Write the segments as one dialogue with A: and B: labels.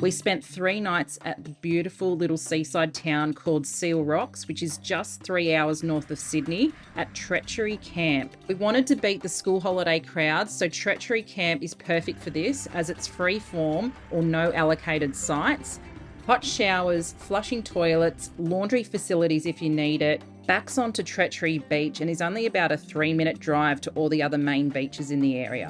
A: We spent 3 nights at the beautiful little seaside town called Seal Rocks, which is just 3 hours north of Sydney, at Treachery Camp. We wanted to beat the school holiday crowds, so Treachery Camp is perfect for this as it's free form or no allocated sites. Hot showers, flushing toilets, laundry facilities if you need it. Backs onto Treachery Beach and is only about a 3-minute drive to all the other main beaches in the area.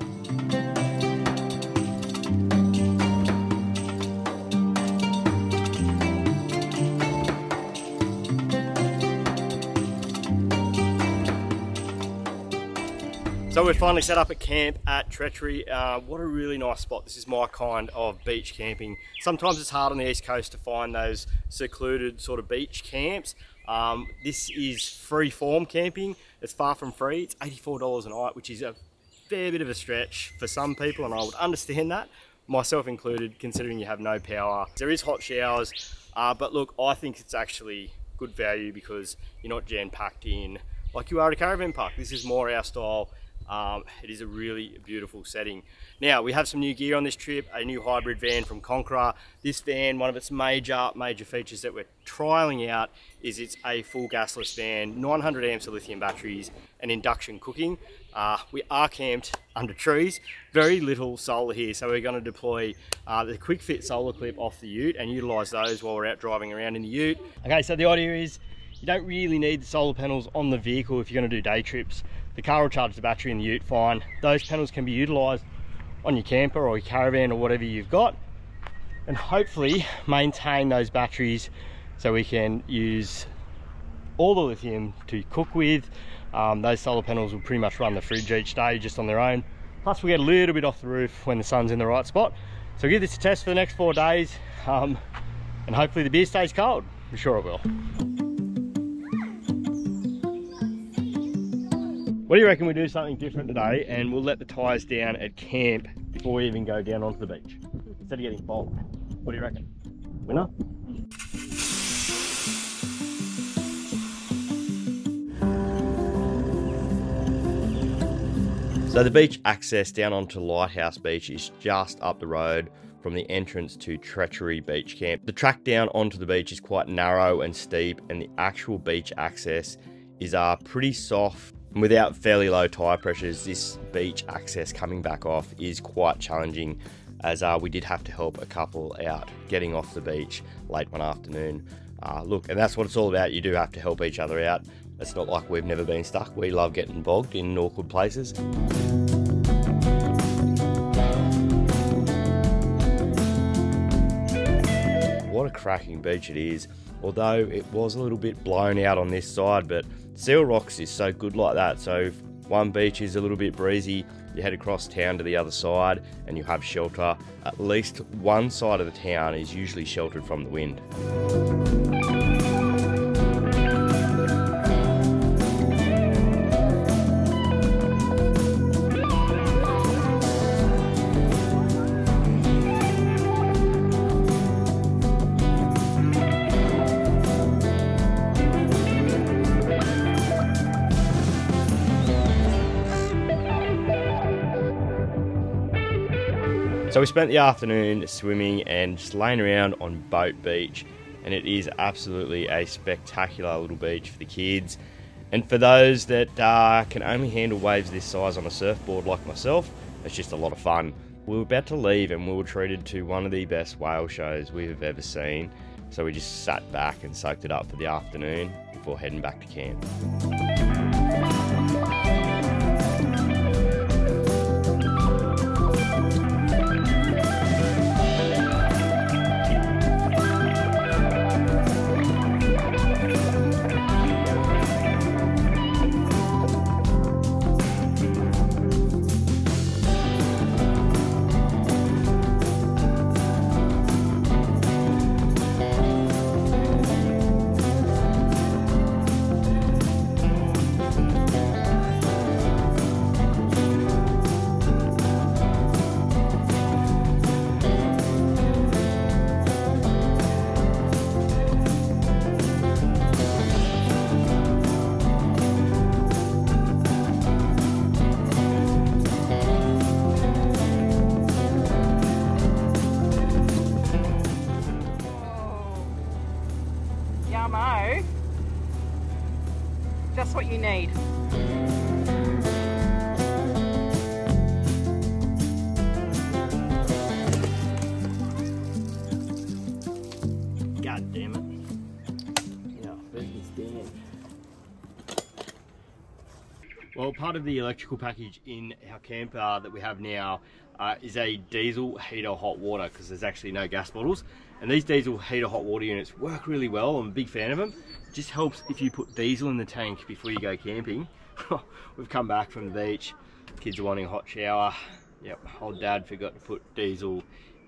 B: So we're finally set up at camp at Treachery. What a really nice spot. This is my kind of beach camping. Sometimes it's hard on the East Coast to find those secluded sort of beach camps. This is free form camping. It's far from free. It's $84 a night, which is a fair bit of a stretch for some people, and I would understand that, myself included, considering you have no power. There is hot showers, but look, I think it's actually good value because you're not jam-packed in like you are at a caravan park. This is more our style. It is a really beautiful setting. Now, we have some new gear on this trip, a new hybrid van from Conqueror. This van, one of its major features that we're trialing out is it's a full gasless van, 900 amps of lithium batteries, and induction cooking. We are camped under trees, very little solar here, so we're going to deploy the quick fit solar clip off the ute and utilise those while we're out driving around in the ute. Okay, so the idea is you don't really need the solar panels on the vehicle if you're going to do day trips. The car will charge the battery in the ute fine. Those panels can be utilised on your camper or your caravan or whatever you've got, and hopefully maintain those batteries so we can use all the lithium to cook with. Those solar panels will pretty much run the fridge each day just on their own. Plus we get a little bit off the roof when the sun's in the right spot. So give this a test for the next 4 days, and hopefully the beer stays cold. I'm sure it will. What do you reckon we do something different today and we'll let the tyres down at camp before we even go down onto the beach, instead of getting bogged? What do you reckon? Winner? So the beach access down onto Lighthouse Beach is just up the road from the entrance to Treachery Beach Camp. The track down onto the beach is quite narrow and steep, and the actual beach access is pretty soft. Without fairly low tyre pressures, this beach access coming back off is quite challenging, as we did have to help a couple out getting off the beach late one afternoon. Look, and that's what it's all about. You do have to help each other out. It's not like we've never been stuck. We love getting bogged in awkward places. What a cracking beach it is, although it was a little bit blown out on this side, but Seal Rocks is so good like that. So if one beach is a little bit breezy, you head across town to the other side and you have shelter. At least one side of the town is usually sheltered from the wind. So we spent the afternoon swimming and just laying around on Boat Beach, and it is absolutely a spectacular little beach for the kids. And for those that can only handle waves this size on a surfboard like myself, it's just a lot of fun. We were about to leave and we were treated to one of the best whale shows we have ever seen. So we just sat back and soaked it up for the afternoon before heading back to camp.
A: just what you need.
B: God damn it. Yeah, where's my stand? Well, part of the electrical package in our camper that we have now is a diesel heater hot water, because there's actually no gas bottles. And these diesel heater hot water units work really well. I'm a big fan of them. It just helps if you put diesel in the tank before you go camping. We've come back from the beach, kids are wanting a hot shower. Yep, old dad forgot to put diesel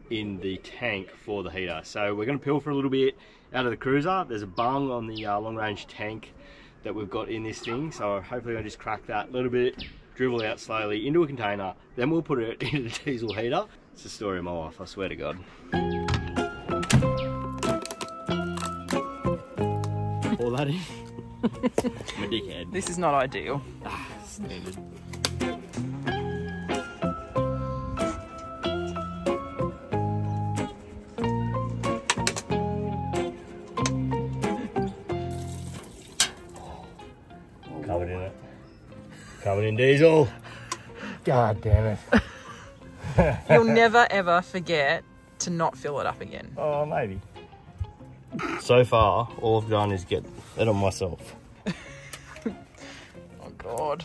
B: in the tank for the heater. So we're going to pilfer a little bit out of the cruiser. There's a bung on the long range tank that we've got in this thing, so hopefully I'll just crack that a little bit, dribble out slowly into a container, then we'll put it in the diesel heater. It's the story of my life, I swear to God. Pour that in. I'm a dickhead.
A: This is not ideal.
B: Standard. Covered in it. Covered in diesel. God damn it.
A: You'll never ever forget to not fill it up again.
B: Oh, maybe. So far, all I've done is get it on myself.
A: Oh God.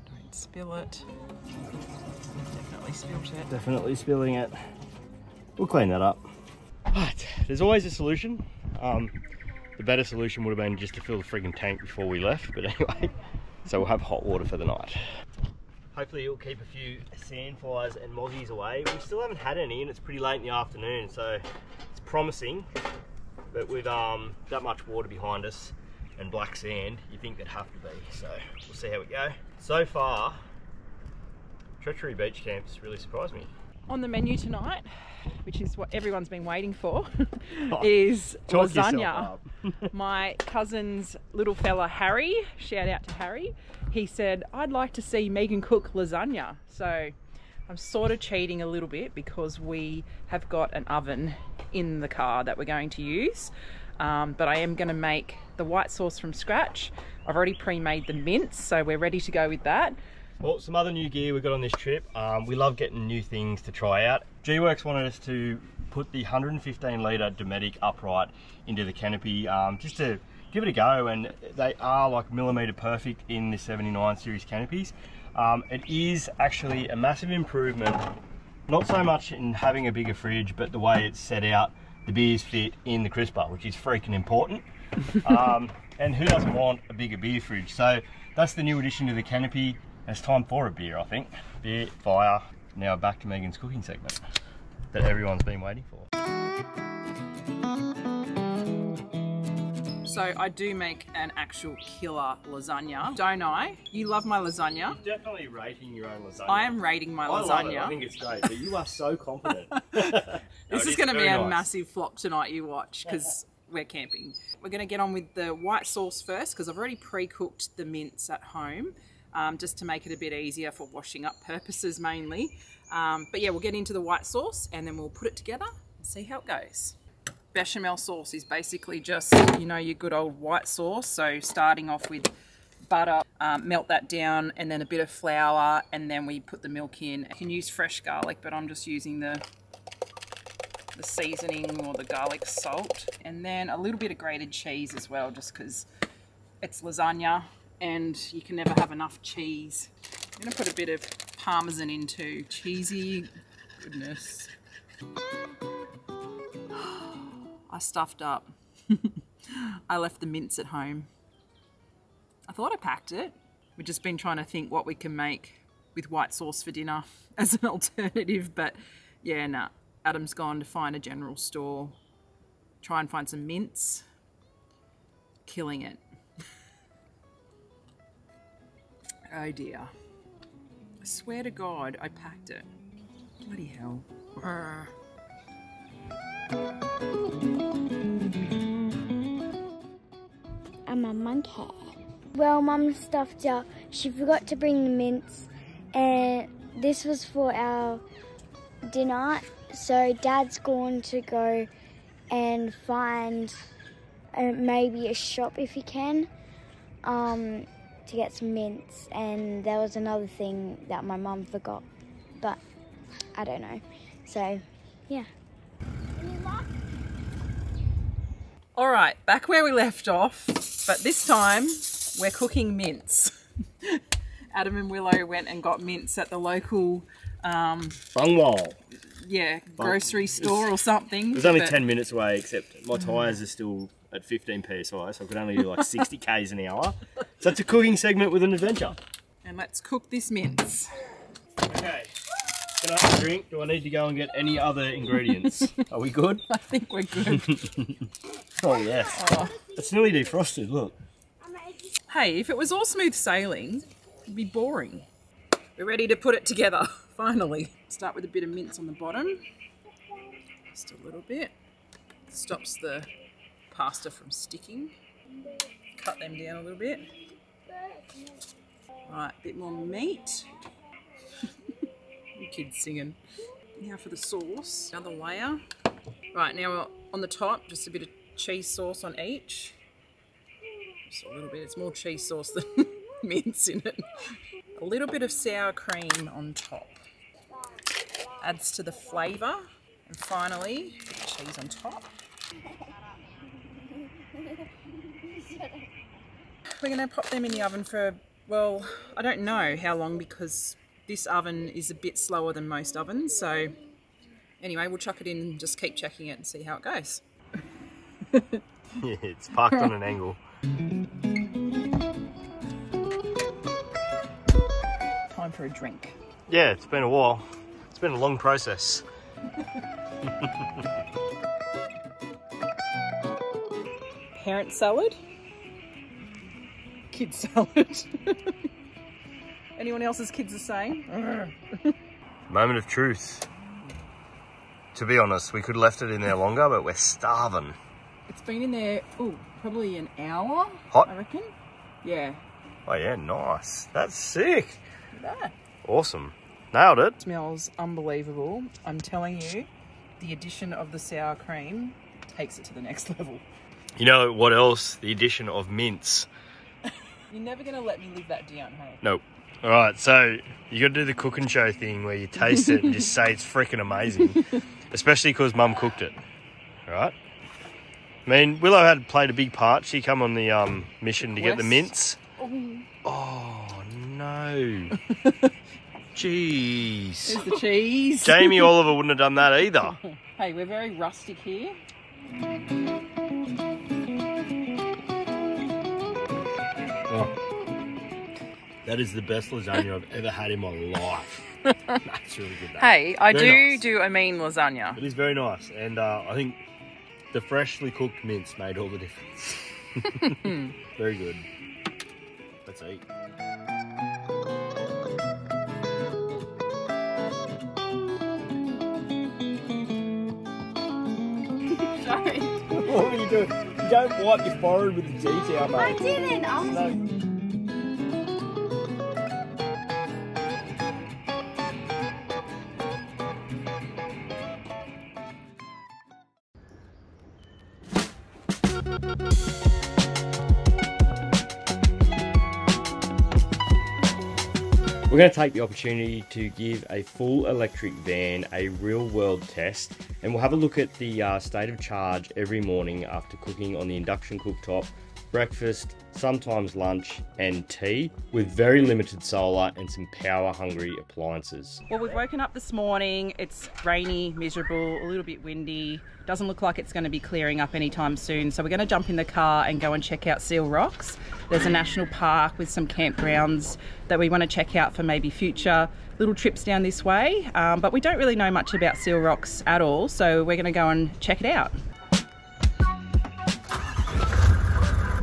A: Don't spill it. Definitely spilled it.
B: Definitely spilling it. We'll clean that up. But there's always a solution. The better solution would have been just to fill the friggin' tank before we left, but anyway, so we'll have hot water for the night. Hopefully it'll keep a few sandflies and mozzies away. We still haven't had any and it's pretty late in the afternoon, so it's promising. But with that much water behind us and black sand, you think there'd have to be. So we'll see how we go. So far, Treachery Beach Camp has really surprised me.
A: On the menu tonight, which is what everyone's been waiting for, is lasagna. My cousin's little fella Harry, shout out to Harry, he said, I'd like to see Megan cook lasagna. So I'm sort of cheating a little bit because we have got an oven in the car that we're going to use. But I am going to make the white sauce from scratch. I've already pre-made the mince, so we're ready to go with that.
B: Well, some other new gear we got on this trip. We love getting new things to try out. G-Works wanted us to put the 115 litre Dometic upright into the canopy just to give it a go, and they are like millimetre perfect in the 79 series canopies. It is actually a massive improvement, not so much in having a bigger fridge, but the way it's set out, the beers fit in the crisper, which is freaking important. And who doesn't want a bigger beer fridge? So that's the new addition to the canopy. It's time for a beer, I think. Beer, fire, now back to Megan's cooking segment that everyone's been waiting for.
A: So I do make an actual killer lasagna, don't I? You love my lasagna.
B: You're definitely rating your own lasagna.
A: I am rating my lasagna.
B: I love it. I think it's great, but you are so confident.
A: This is going to be a massive flop tonight, you watch, because we're camping. We're going to get on with the white sauce first, because I've already pre-cooked the mince at home. Just to make it a bit easier for washing up purposes mainly. But yeah, we'll get into the white sauce and then we'll put it together and see how it goes. Bechamel sauce is basically just, you know, your good old white sauce. So starting off with butter, melt that down, and then a bit of flour, and then we put the milk in. You can use fresh garlic, but I'm just using the seasoning or the garlic salt, and then a little bit of grated cheese as well, just because it's lasagna and you can never have enough cheese. I'm going to put a bit of parmesan in too. Cheesy goodness. I stuffed up. I left the mince at home. I thought I packed it. We've just been trying to think what we can make with white sauce for dinner as an alternative, but yeah, nah. Adam's gone to find a general store, try and find some mince. Killing it. Oh dear. I swear to God, I packed it. Bloody hell.
C: I'm a monkey. Well, Mum stuffed up. She forgot to bring the mince, and this was for our dinner. So Dad's going to go and find maybe a shop if he can. to get some mints, and there was another thing that my mum forgot, but I don't know. So, yeah.
A: All right, back where we left off, but this time we're cooking mince. Adam and Willow went and got mince at the local
B: Bungwall.
A: Yeah, grocery store or something.
B: It was only 10 minutes away, except my tyres are still at 15 psi, so I could only do like 60 k's an hour. So it's a cooking segment with an adventure.
A: And let's cook this mince.
B: Okay, can I have a drink? Do I need to go and get any other ingredients? Are we good?
A: I think we're good.
B: Oh yes. Oh. It's nearly defrosted, look.
A: Hey, if it was all smooth sailing, it'd be boring. We're ready to put it together, finally. Start with a bit of mince on the bottom. Just a little bit. Stops the pasta from sticking. Cut them down a little bit. Right, a bit more meat. The kids singing. Now for the sauce, another layer. Right, now on the top, just a bit of cheese sauce on each. Just a little bit, it's more cheese sauce than mince in it. A little bit of sour cream on top. Adds to the flavour. And finally, cheese on top. We're going to pop them in the oven for, well, I don't know how long because this oven is a bit slower than most ovens. So anyway, we'll chuck it in and just keep checking it and see how it goes.
B: Yeah, it's parked on an angle.
A: Time for a drink.
B: Yeah, it's been a while. It's been a long process.
A: Parent salad. Kid salad. Anyone else's kids the same?
B: Moment of truth. To be honest, we could have left it in there longer, but we're starving.
A: It's been in there, probably an hour.
B: Hot?
A: I reckon. Yeah.
B: Oh yeah, nice. That's sick.
A: Look at that.
B: Awesome. Nailed it.
A: Smells unbelievable. I'm telling you, the addition of the sour cream takes it to the next level.
B: You know what else? The addition of mince.
A: You're never going to let me live that down, hey?
B: Nope. All right, so you got to do the cooking show thing where you taste it and just say it's freaking amazing, especially because Mum cooked it. All right. I mean, Willow had played a big part. She come on the mission to get the mince. Oh no! Jeez.
A: There's the cheese.
B: Jamie Oliver wouldn't have done that either.
A: Hey, we're very rustic here.
B: Oh. That is the best lasagna I've ever had in my life. That's really good. Though.
A: Hey, I
B: very nice.
A: do a mean lasagna.
B: It is very nice, and I think the freshly cooked mince made all the difference. Very good. Let's eat.
C: Sorry.
B: What are you doing? You don't wipe your forehead with the detail, mate.
C: I didn't.
B: No. We're going to take the opportunity to give a full electric van a real world test, and we'll have a look at the state of charge every morning after cooking on the induction cooktop, breakfast, sometimes lunch and tea, with very limited solar and some power hungry appliances.
A: Well, we've woken up this morning, it's rainy, miserable, a little bit windy, doesn't look like it's going to be clearing up anytime soon, so we're going to jump in the car and go and check out Seal Rocks. There's a national park with some campgrounds that we want to check out for maybe future little trips down this way, but we don't really know much about Seal Rocks at all, so we're going to go and check it out.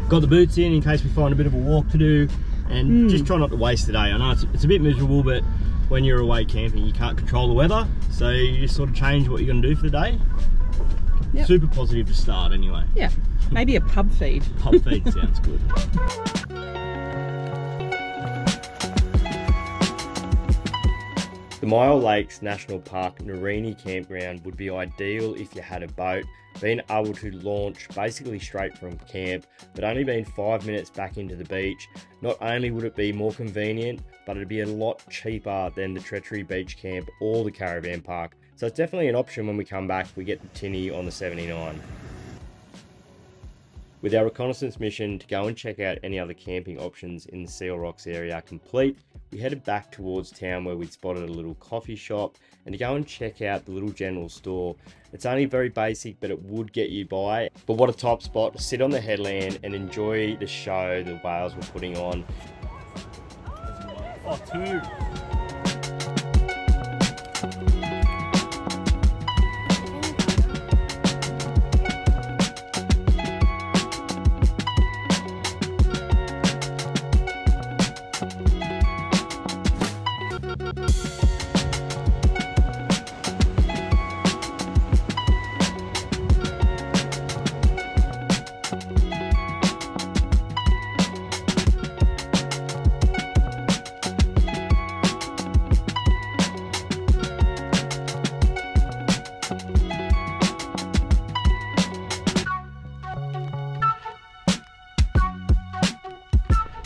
B: Got the boots in case we find a bit of a walk to do, and just try not to waste the day. I know it's a bit miserable, but when you're away camping you can't control the weather, so you just sort of change what you're going to do for the day. Yep. Super positive to start anyway.
A: Yeah, maybe a pub feed.
B: Pub feed sounds good. The Myall Lakes National Park Narini campground would be ideal if you had a boat, being able to launch basically straight from camp, but only being 5 minutes back into the beach. Not only would it be more convenient, but it'd be a lot cheaper than the Treachery Beach Camp or the Caravan Park. So it's definitely an option when we come back. We get the tinny on the 79. With our reconnaissance mission to go and check out any other camping options in the Seal Rocks area complete, we headed back towards town where we'd spotted a little coffee shop and to go and check out the little general store. It's only very basic, but it would get you by. But what a top spot to sit on the headland and enjoy the show the whales were putting on. Oh, two.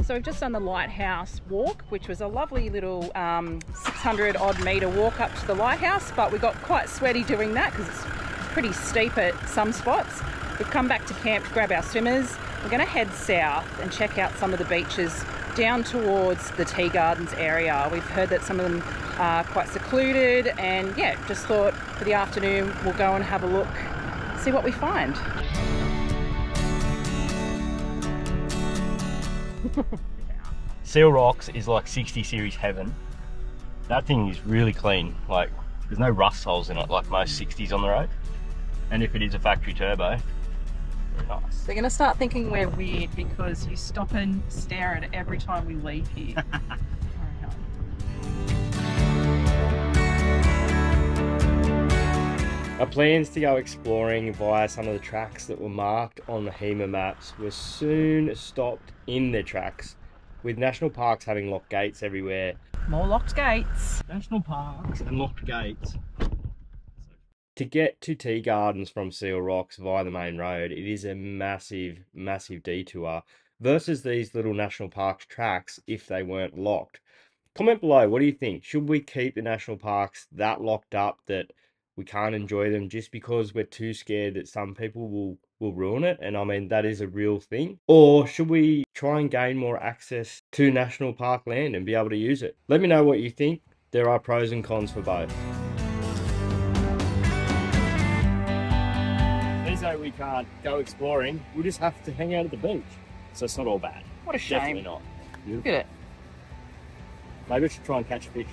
A: So we've just done the lighthouse walk, which was a lovely little 600 odd metre walk up to the lighthouse, but we got quite sweaty doing that because it's pretty steep at some spots. We've come back to camp to grab our swimmers. We're going to head south and check out some of the beaches down towards the tea gardens area. We've heard that some of them are quite secluded, and yeah, just thought for the afternoon we'll go and have a look, see what we find.
B: Seal Rocks is like 60 series heaven. That thing is really clean. Like, there's no rust holes in it like most 60s on the road. And if it is a factory turbo, very nice.
A: They're going to start thinking we're weird because you stop and stare at it every time we leave here.
B: Our plans to go exploring via some of the tracks that were marked on the HEMA maps were soon stopped in their tracks, with national parks having locked gates everywhere.
A: More locked gates.
B: National parks and locked gates. To get to tea gardens from Seal Rocks via the main road, it is a massive, massive detour versus these little national parks tracks if they weren't locked. Comment below, what do you think? Should we keep the national parks that locked up that we can't enjoy them just because we're too scared that some people will ruin it? And I mean, that is a real thing. Or should we try and gain more access to national park land and be able to use it? Let me know what you think. There are pros and cons for both. These days we can't go exploring. We just have to hang out at the beach. So it's not all bad.
A: What a shame.
B: Definitely not.
A: Look at it.
B: Maybe I should try and catch a fish.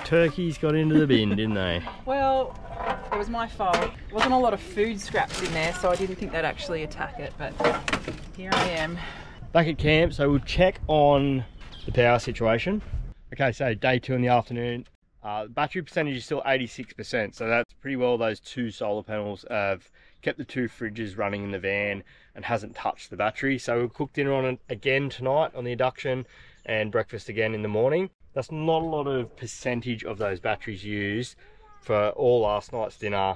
B: turkeys got into the bin, didn't they?
A: Well, it was my fault. There wasn't a lot of food scraps in there, so I didn't think they'd actually attack it, but here I am.
B: Back at camp, so we'll check on the power situation. Okay, so day 2 in the afternoon. Battery percentage is still 86%, so that's pretty well. Those 2 solar panels have kept the 2 fridges running in the van and hasn't touched the battery. So we'll cook dinner on it again tonight on the induction and breakfast again in the morning. That's not a lot of percentage of those batteries used for all last night's dinner,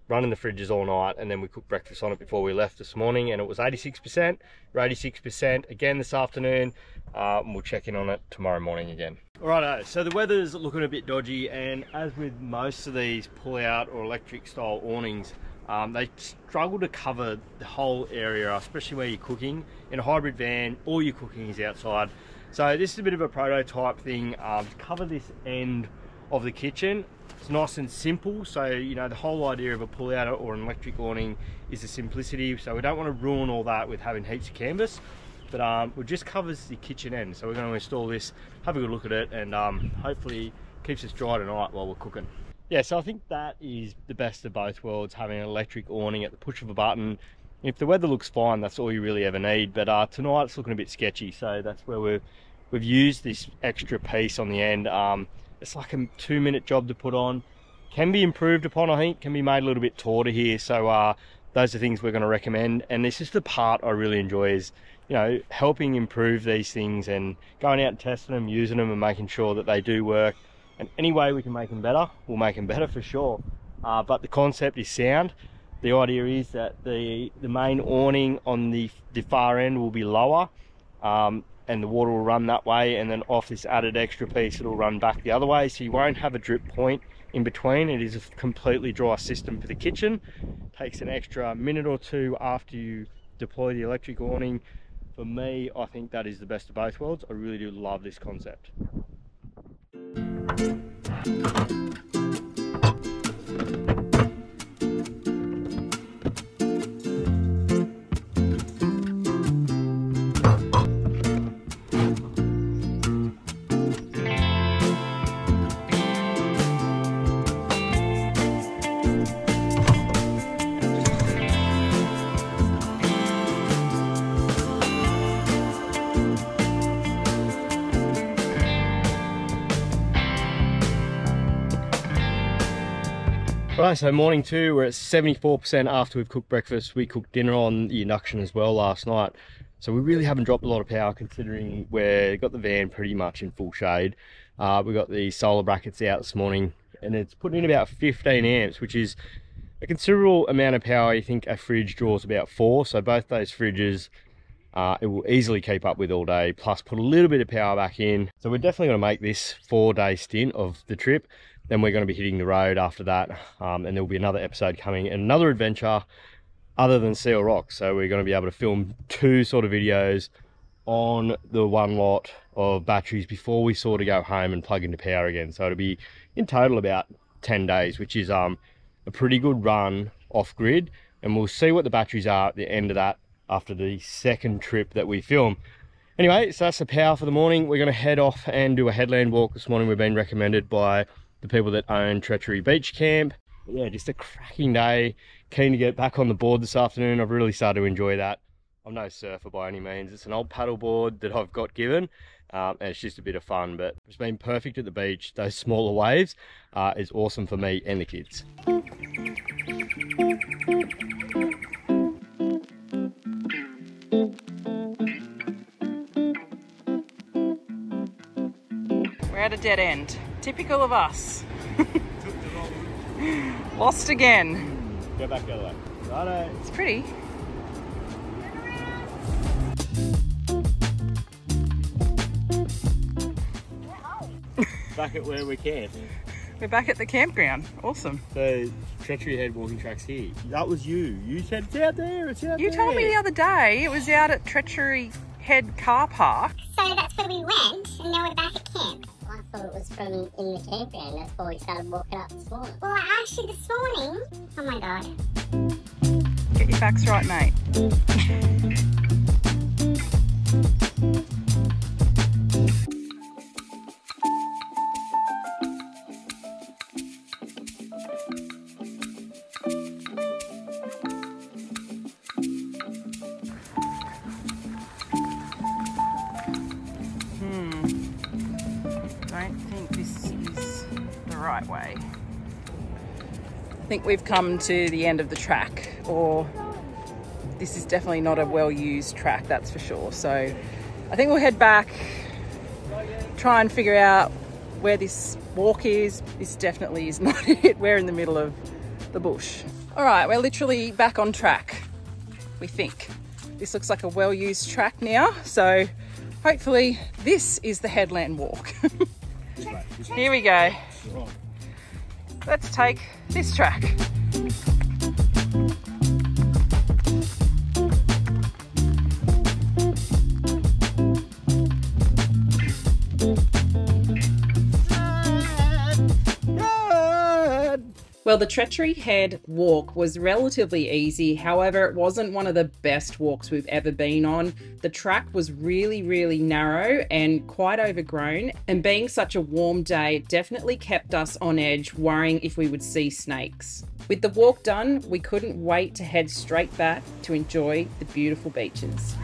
B: running the fridges all night, and then we cooked breakfast on it before we left this morning, and it was 86%. We're 86% again this afternoon, and we'll check in on it tomorrow morning again. Alrighto, so the weather's looking a bit dodgy, and as with most of these pull-out or electric style awnings, they struggle to cover the whole area, especially where you're cooking. In a hybrid van, all your cooking is outside. So this is a bit of a prototype thing to cover this end of the kitchen. It's nice and simple, so you know the whole idea of a pull-out or an electric awning is the simplicity, so we don't want to ruin all that with having heaps of canvas, but it just covers the kitchen end. So we're going to install this, have a good look at it, and hopefully keeps us dry tonight while we're cooking. Yeah, so I think that is the best of both worlds, having an electric awning at the push of a button. If the weather looks fine, that's all you really ever need, but tonight it's looking a bit sketchy, so that's where we've used this extra piece on the end. It's like a 2-minute job to put on. Can be improved upon, I think. Can be made a little bit tauter here. So those are things we're going to recommend. And this is the part I really enjoy, is, you know, helping improve these things and going out and testing them, using them and making sure that they do work. And any way we can make them better, we'll make them better for sure. But the concept is sound. The idea is that the main awning on the far end will be lower. And the water will run that way, and then off this added extra piece it'll run back the other way, so you won't have a drip point in between. It is a completely dry system for the kitchen. Takes an extra minute or 2 after you deploy the electric awning. For me, I think that is the best of both worlds. I really do love this concept. Right, so morning 2, we're at 74% after we've cooked breakfast. We cooked dinner on the induction as well last night. So we really haven't dropped a lot of power, considering we've got the van pretty much in full shade. We've got the solar brackets out this morning, and it's putting in about 15 amps, which is a considerable amount of power. You think a fridge draws about 4, so both those fridges it will easily keep up with all day, plus put a little bit of power back in. So we're definitely going to make this 4-day stint of the trip. Then we're going to be hitting the road after that, and there'll be another episode coming and another adventure other than Seal Rocks. So we're going to be able to film 2 sort of videos on the 1 lot of batteries before we sort of go home and plug into power again. So it'll be in total about 10 days, which is a pretty good run off grid, and we'll see what the batteries are at the end of that after the 2nd trip that we film. Anyway, so that's the power for the morning. We're going to head off and do a headland walk this morning. We've been recommended by the people that own Treachery Beach Camp. But yeah, just a cracking day. Keen to get back on the board this afternoon. I've really started to enjoy that. I'm no surfer by any means. It's an old paddle board that I've got given, and it's just a bit of fun, but it's been perfect at the beach. Those smaller waves is awesome for me and the kids.
A: We're at a dead end. Typical of us. Lost again.
B: Go back the other way. Righto.
A: It's pretty.
B: Back at where we camp.
A: We're back at the campground. Awesome.
B: So Treachery Head walking tracks here. That was you. You said it's out there. It's out there.
A: You told me the other day it was out at Treachery Head car park.
D: So that's where we went, and now we're back at camp. I thought it was from in the campground. That's why we started walking up this morning. Well, actually this morning, oh my God.
A: Get your facts right, mate. think we've come to the end of the track, or this is definitely not a well-used track, that's for sure. So I think we'll head back, try and figure out where this walk is. This definitely is not it. We're in the middle of the bush. All right, we're literally back on track, we think. This looks like a well-used track now, so hopefully this is the headland walk. Here we go. Let's take this track. Well, the Treachery Head walk was relatively easy. However, it wasn't one of the best walks we've ever been on. The track was really, really narrow and quite overgrown. And being such a warm day, it definitely kept us on edge, worrying if we would see snakes. With the walk done, we couldn't wait to head straight back to enjoy the beautiful beaches.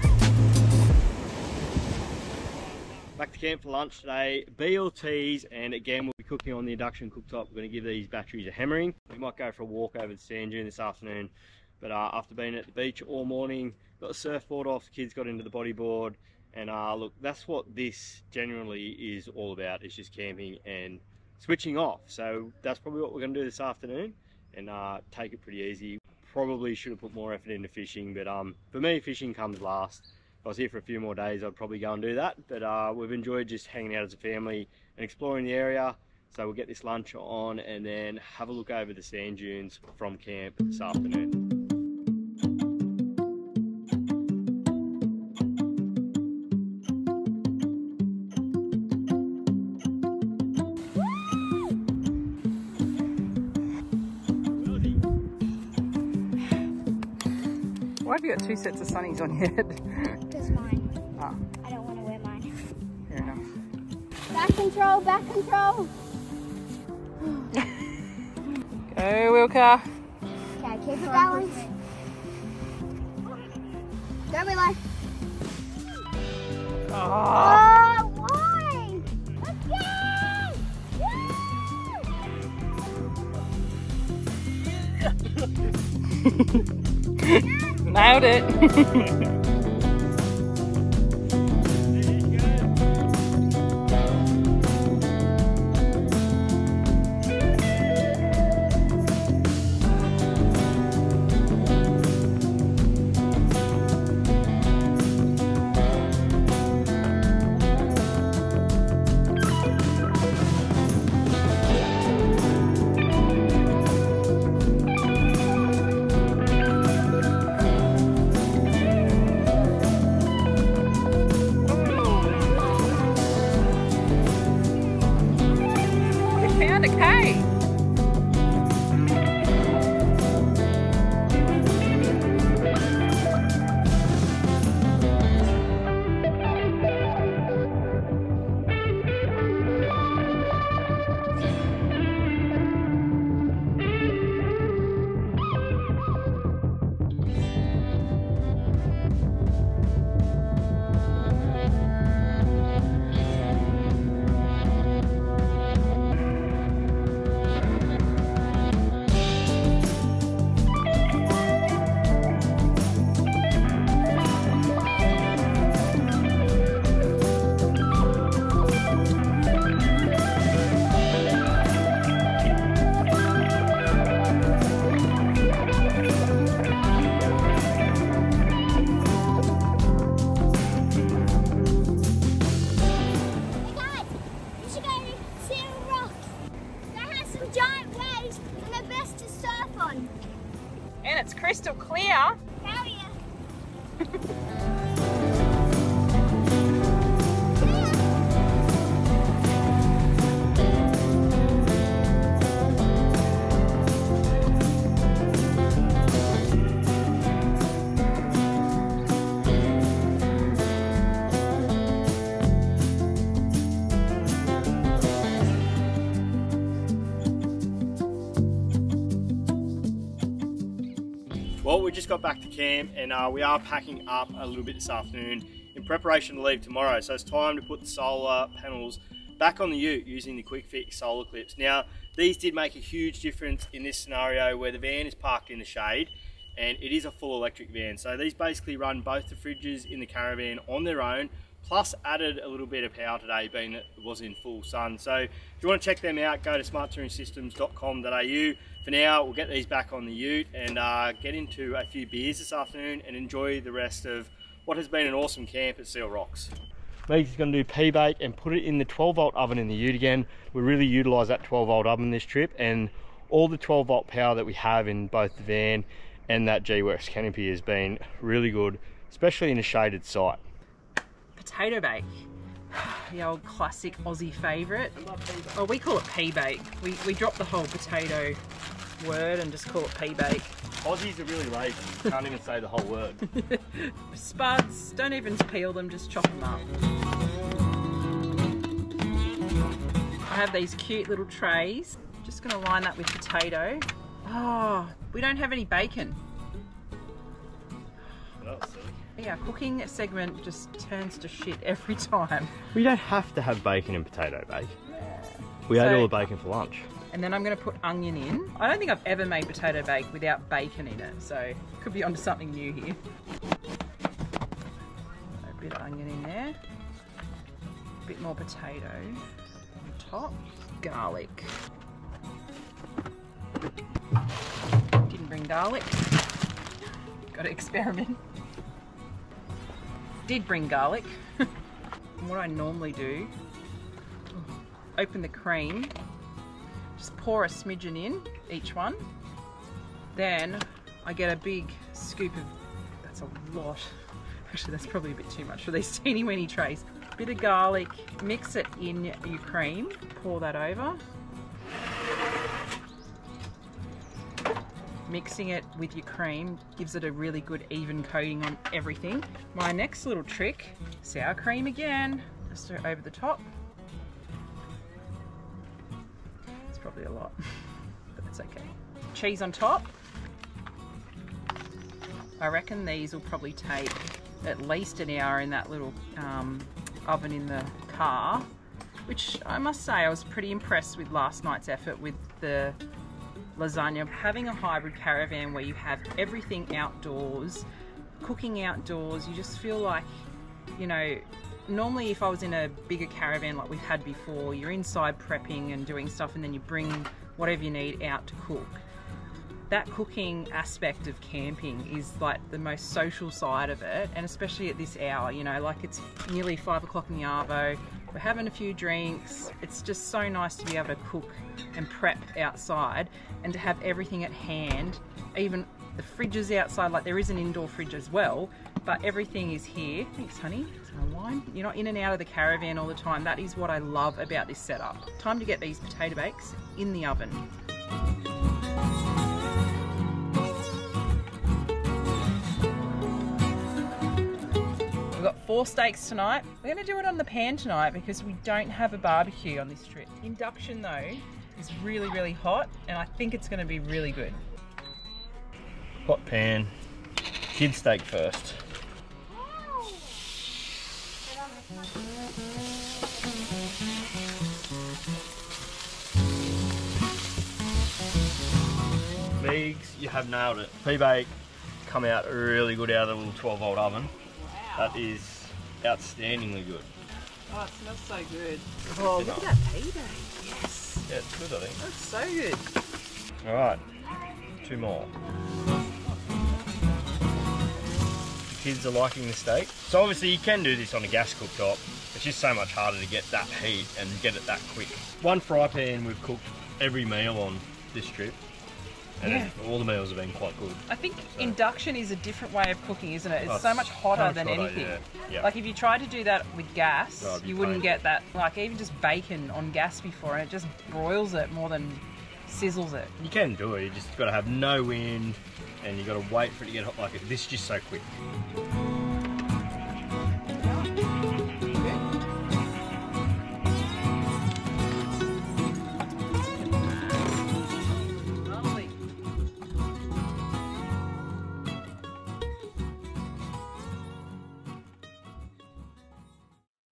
B: Back to camp for lunch today, BLTs, and again we'll be cooking on the induction cooktop. We're going to give these batteries a hammering. We might go for a walk over the sand dune this afternoon, but after being at the beach all morning, got the surfboard off, the kids got into the bodyboard, and look, that's what this generally is all about. It's just camping and switching off. So that's probably what we're going to do this afternoon, and take it pretty easy. Probably should have put more effort into fishing, but for me, fishing comes last. If I was here for a few more days, I'd probably go and do that, but we've enjoyed just hanging out as a family and exploring the area. So we'll get this lunch on and then have a look over the sand dunes from camp this afternoon.
A: Why have you got two sets of sunnies on your head?
C: Because mine.
A: Oh.
C: I don't want to wear mine.
A: Fair enough.
C: Back control, back control.
A: Go, Wilka.
C: Okay, keep it balanced. Go, Willow.
A: Oh.
C: Oh, why? Let's go!
A: Nailed it. Okay. And it's crystal clear.
C: Hell yeah.
B: Well, we just got back to camp and we are packing up a little bit this afternoon in preparation to leave tomorrow. So it's time to put the solar panels back on the ute using the quick fix solar clips. Now, these did make a huge difference in this scenario where the van is parked in the shade and it is a full electric van. So these basically run both the fridges in the Caravan on their own, plus added a little bit of power today being it was in full sun. So if you want to check them out, go to smarttouringsystems.com.au. For now, we'll get these back on the ute and get into a few beers this afternoon and enjoy the rest of what has been an awesome camp at Seal Rocks. Meg's going to do P-bake and put it in the 12-volt oven in the ute again. We really utilise that 12-volt oven this trip, and all the 12-volt power that we have in both the van and that G-Works canopy has been really good, especially in a shaded site.
A: Potato bake, the old classic Aussie favourite. Oh, we call it P-bake. We drop the whole potato word and just call it P-bake.
B: Aussies are really lazy, can't even say the whole word.
A: Spuds, don't even peel them, just chop them up. I have these cute little trays. Just gonna line that with potato. Oh, we don't have any bacon. Yeah, cooking segment just turns to shit every time.
B: We don't have to have bacon and potato bake. We ate all the bacon for lunch.
A: And then I'm going to put onion in. I don't think I've ever made potato bake without bacon in it, so could be onto something new here. A bit of onion in there. A bit more potato on top. Garlic. Didn't bring garlic. Got to experiment. Did bring garlic. And what I normally do, open the cream, just pour a smidgen in each one. Then I get a big scoop of, that's a lot. Actually, that's probably a bit too much for these teeny weeny trays. Bit of garlic, mix it in your cream, pour that over. Mixing it with your cream gives it a really good even coating on everything. My next little trick, sour cream again, just over the top. It's probably a lot, but that's okay. Cheese on top. I reckon these will probably take at least an hour in that little oven in the car, which I must say I was pretty impressed with last night's effort with the lasagna. Having a hybrid caravan where you have everything outdoors, cooking outdoors, you just feel like, you know, normally if I was in a bigger caravan like we've had before, you're inside prepping and doing stuff and then you bring whatever you need out to cook. That cooking aspect of camping is like the most social side of it, and especially at this hour, you know, like it's nearly 5 o'clock in the arvo, we're having a few drinks. It's just so nice to be able to cook and prep outside and to have everything at hand. Even the fridge is outside, like there is an indoor fridge as well, but everything is here. Thanks, honey. It's my wine. You're not in and out of the caravan all the time. That is what I love about this setup. Time to get these potato bakes in the oven. We've got 4 steaks tonight. We're going to do it on the pan tonight because we don't have a barbecue on this trip. Induction though is really, really hot and I think it's going to be really good.
B: Hot pan, kid steak first. Megs, you have nailed it. P-bake come out really good out of the little 12-volt oven. Wow. That is outstandingly good.
A: Oh, it smells so good. Oh, look at that P-bake. Yes.
B: Yeah, it's good, I think.
A: That's so good.
B: All right, 2 more. The kids are liking the steak. So obviously you can do this on a gas cooktop. It's just so much harder to get that heat and get it that quick. 1 fry pan we've cooked every meal on this trip. And all the meals have been quite good.
A: I think induction is a different way of cooking, isn't it? It's so much hotter than anything.
B: Yeah.
A: Like if you tried to do that with gas, you wouldn't get that. Like even just bacon on gas before, and it just broils it more than sizzles it.
B: You can do it, you just got to have no wind and you got to wait for it to get hot. Like this is just so quick.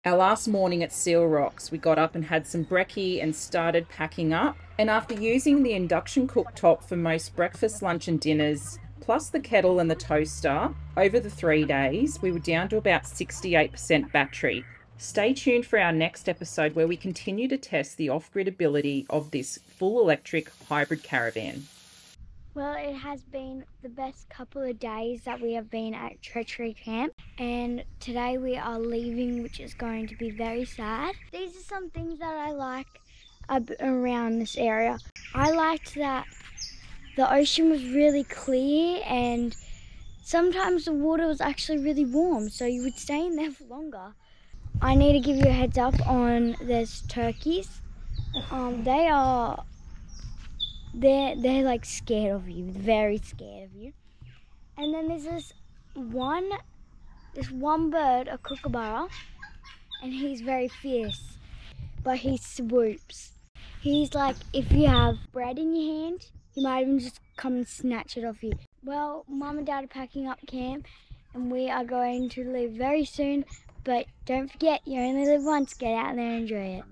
A: Our last morning at Seal Rocks, we got up and had some brekkie and started packing up. And after using the induction cooktop for most breakfast, lunch and dinners, plus the kettle and the toaster, over the 3 days, we were down to about 68% battery. Stay tuned for our next episode where we continue to test the off-grid ability of this full electric hybrid caravan.
C: Well, it has been the best couple of days that we have been at Treachery Camp, and today we are leaving, which is going to be very sad. These are some things that I like around this area. I liked that the ocean was really clear and sometimes the water was actually really warm, so you would stay in there for longer. I need to give you a heads up on there's turkeys. They're like scared of you, very scared of you. And then there's this one bird, a kookaburra, and he's very fierce, but he swoops. He's like, if you have bread in your hand, he might even just come and snatch it off you. Well, Mum and Dad are packing up camp, and we are going to leave very soon, but don't forget, you only live once, get out there and enjoy it.